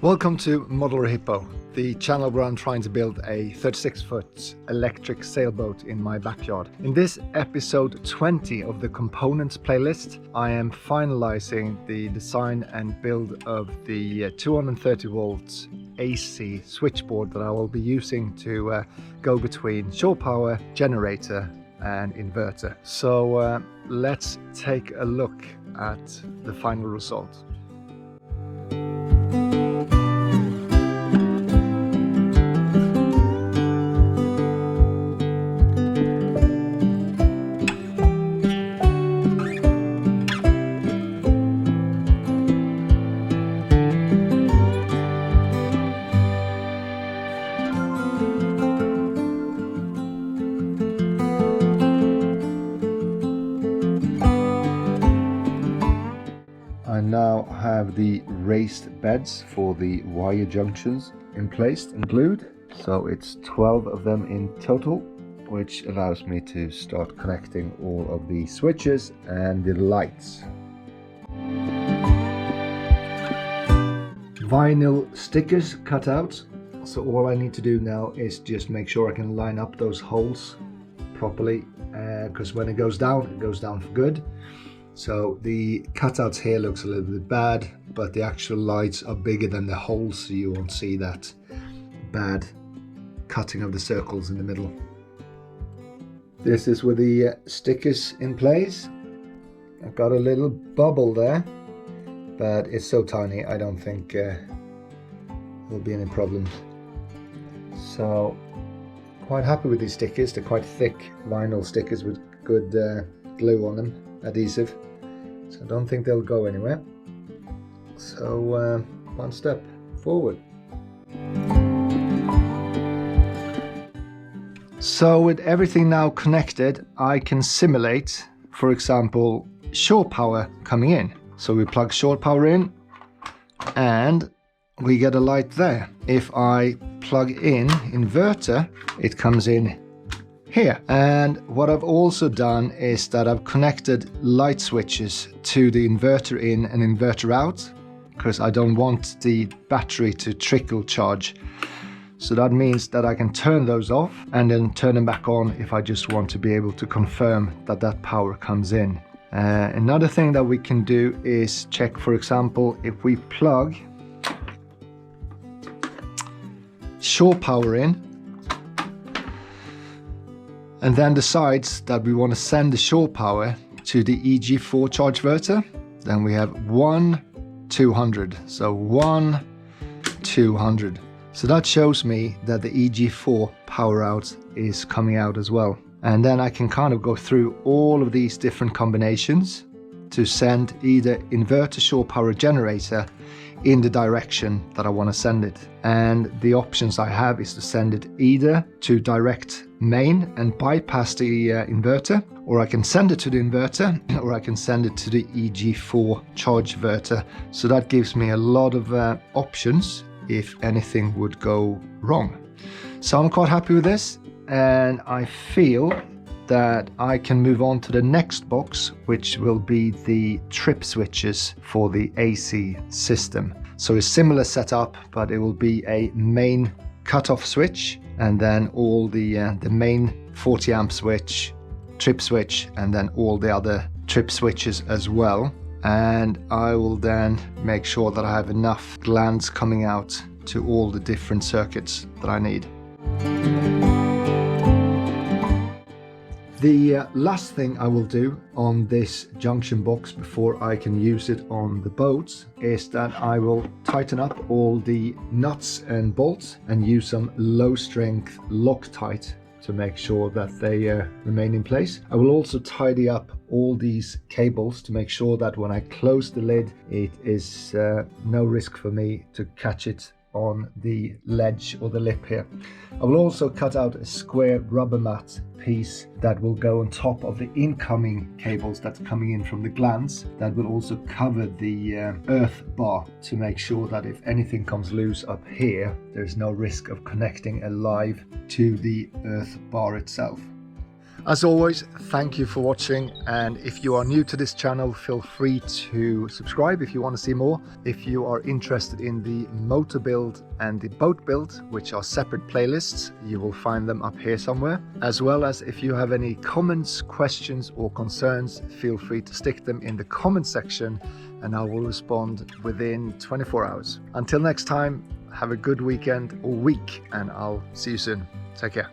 Welcome to Modular Hippo, the channel where I'm trying to build a 36-foot electric sailboat in my backyard. In this episode 20 of the components playlist, I am finalizing the design and build of the 230 volts AC switchboard that I will be using to go between shore power, generator and inverter. So let's take a look at the final result. I now have the raised beds for the wire junctions in place and glued. So it's 12 of them in total, which allows me to start connecting all of the switches and the lights. Vinyl stickers cut out. So all I need to do now is just make sure I can line up those holes properly, because when it goes down for good. So the cutouts here looks a little bit bad, but the actual lights are bigger than the holes, so you won't see that bad cutting of the circles in the middle. This is with the stickers in place. I've got a little bubble there, but it's so tiny I don't think there'll be any problems. So quite happy with these stickers. They're quite thick vinyl stickers with good glue on them, adhesive, so I don't think they'll go anywhere. So one step forward. So with everything now connected, I can simulate, for example, shore power coming in. So we plug shore power in and we get a light there. If I plug in inverter, it comes in here. And what I've also done is that I've connected light switches to the inverter in and inverter out, because I don't want the battery to trickle charge. So that means that I can turn those off and then turn them back on if I just want to be able to confirm that that power comes in. Another thing that we can do is check, for example, if we plug shore power in and then decides that we want to send the shore power to the EG4 charge verter, then we have 1-200. So 1-200. So that shows me that the EG4 power out is coming out as well. And then I can kind of go through all of these different combinations to send either inverter, shore power, generator in the direction that I want to send it. And the options I have is to send it either to direct main and bypass the inverter, or I can send it to the inverter, or I can send it to the EG4 charge verter. So that gives me a lot of options if anything would go wrong. So I'm quite happy with this, and I feel that I can move on to the next box, which will be the trip switches for the AC system. So a similar setup, but it will be a main cutoff switch, and then all the main 40 amp switch, trip switch, and then all the other trip switches as well. And I will then make sure that I have enough glands coming out to all the different circuits that I need. The last thing I will do on this junction box before I can use it on the boat is that I will tighten up all the nuts and bolts and use some low strength Loctite to make sure that they remain in place. I will also tidy up all these cables to make sure that when I close the lid, it is no risk for me to catch it on the ledge or the lip here. I will also cut out a square rubber mat piece that will go on top of the incoming cables that's coming in from the glands. That will also cover the earth bar to make sure that if anything comes loose up here, there's no risk of connecting a live to the earth bar itself. As always, thank you for watching, and if you are new to this channel, feel free to subscribe if you want to see more. If you are interested in the motor build and the boat build, which are separate playlists, you will find them up here somewhere. As well as if you have any comments, questions or concerns, feel free to stick them in the comment section and I will respond within 24 hours. Until next time, have a good weekend or week, and I'll see you soon. Take care.